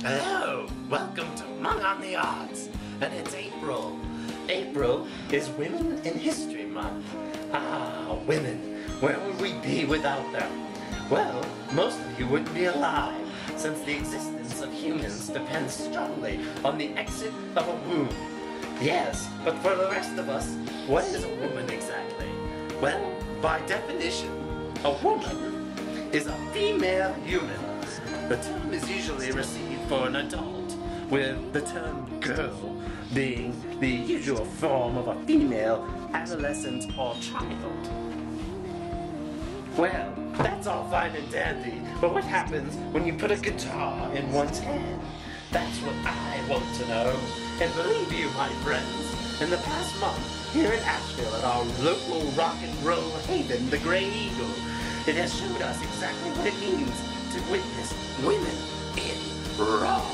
Hello, welcome to Mung on the Arts, and it's April. April is Women in History Month. Ah, women, where would we be without them? Well, most of you wouldn't be alive, since the existence of humans depends strongly on the exit of a womb. Yes, but for the rest of us, what is a woman exactly? Well, by definition, a woman is a female human. The term is usually received for an adult, with the term girl being the usual form of a female adolescent or child. Well, that's all fine and dandy, but what happens when you put a guitar in one's hand? That's what I want to know. And believe you, my friends, in the past month, here in Asheville at our local rock and roll haven, the Grey Eagle, it has showed us exactly what it means to witness women in rock.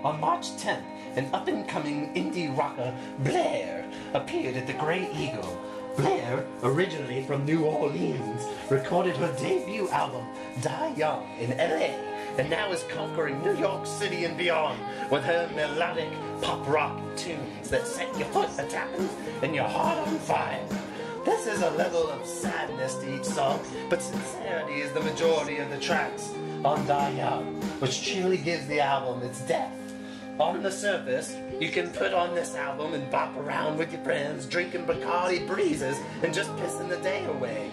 On March 10th, an up-and-coming indie rocker, Blair, appeared at the Grey Eagle. Blair, originally from New Orleans, recorded her debut album, Die Young, in LA, and now is conquering New York City and beyond with her melodic pop-rock tunes that set your foot a-tapping and your heart on fire. This is a level of sadness to each song, but sincerity is the majority of the tracks on Die Young, which truly gives the album its depth. On the surface, you can put on this album and bop around with your friends, drinking Bacardi breezes and just pissing the day away,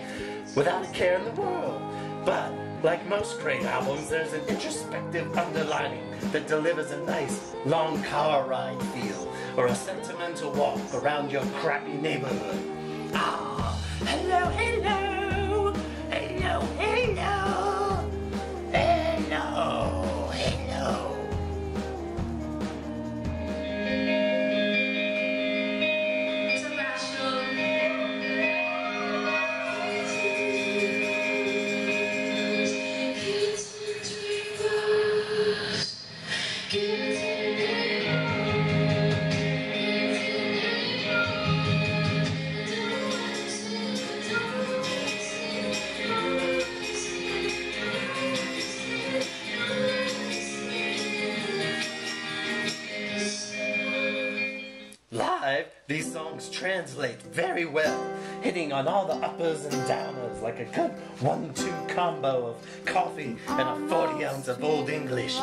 without a care in the world. But, like most great albums, there's an introspective underlining that delivers a nice, long car ride feel, or a sentimental walk around your crappy neighborhood. Ah, hello, hello, hello, hello, hello, hello. Live, these songs translate very well, hitting on all the uppers and downers like a good 1-2 combo of coffee and a 40 ounce of Old English.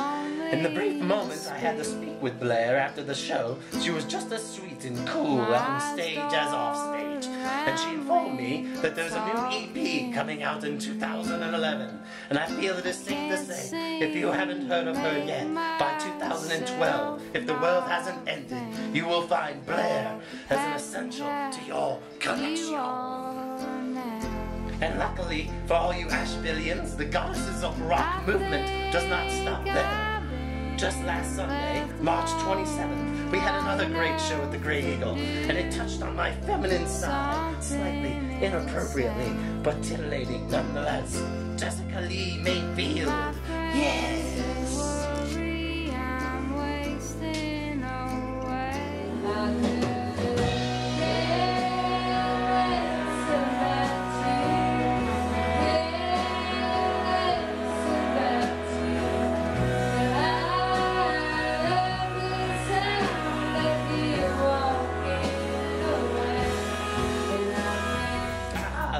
In the brief moments I had to speak with Blair after the show, she was just as sweet and cool on stage as off stage, and she informed me that there's a new EP coming out in 2011, and I feel it is safe to say, if you haven't heard of her yet, by 2012, if the world hasn't ended, you will find Blair as an essential to your collection. And luckily for all you Ashevilleans, the Goddesses of Rock movement does not stop there. Just last Sunday, March 27th, we had another great show at the Grey Eagle, and it touched on my feminine side, slightly inappropriately, but titillating nonetheless. Jessica Lee Mayfield, yes!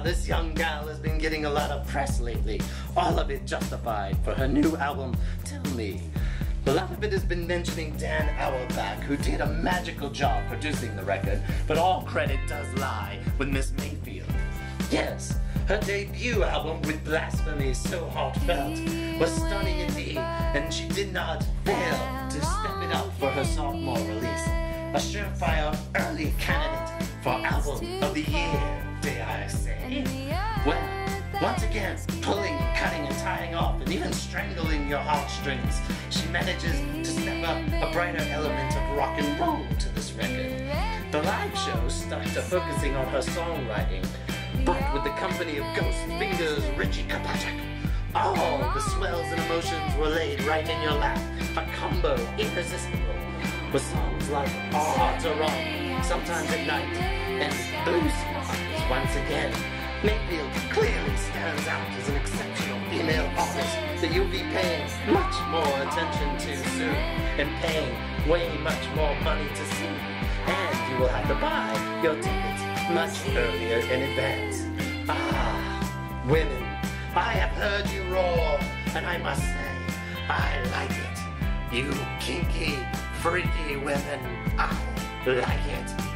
This young gal has been getting a lot of press lately, all of it justified for her new album, Tell Me. A lot of it has been mentioning Dan Auerbach, who did a magical job producing the record, but all credit does lie with Miss Mayfield. Yes, her debut album with Blasphemy So Heartfelt was stunning indeed, and she did not fail to step it up for her sophomore release. A surefire early candidate for Album of the Year, dare I say. Well, Once again, pulling, cutting, and tying off, and even strangling your heartstrings, she manages to step up a brighter element of rock and roll to this record. The live show stuck to focusing on her songwriting, but with the company of Ghost Fingers Richie Kapatak, all the swells and emotions were laid right in your lap, a combo irresistible, with songs like Our Hearts Are Wrong, Sometimes at Night, and Blue Skies once again. Mayfield clearly stands out as an exceptional female artist that you'll be paying much more attention to soon, and paying way much more money to see. And you will have to buy your tickets much earlier in advance. Ah, women, I have heard you roar, and I must say, I like it. You kinky, freaky women, I like it.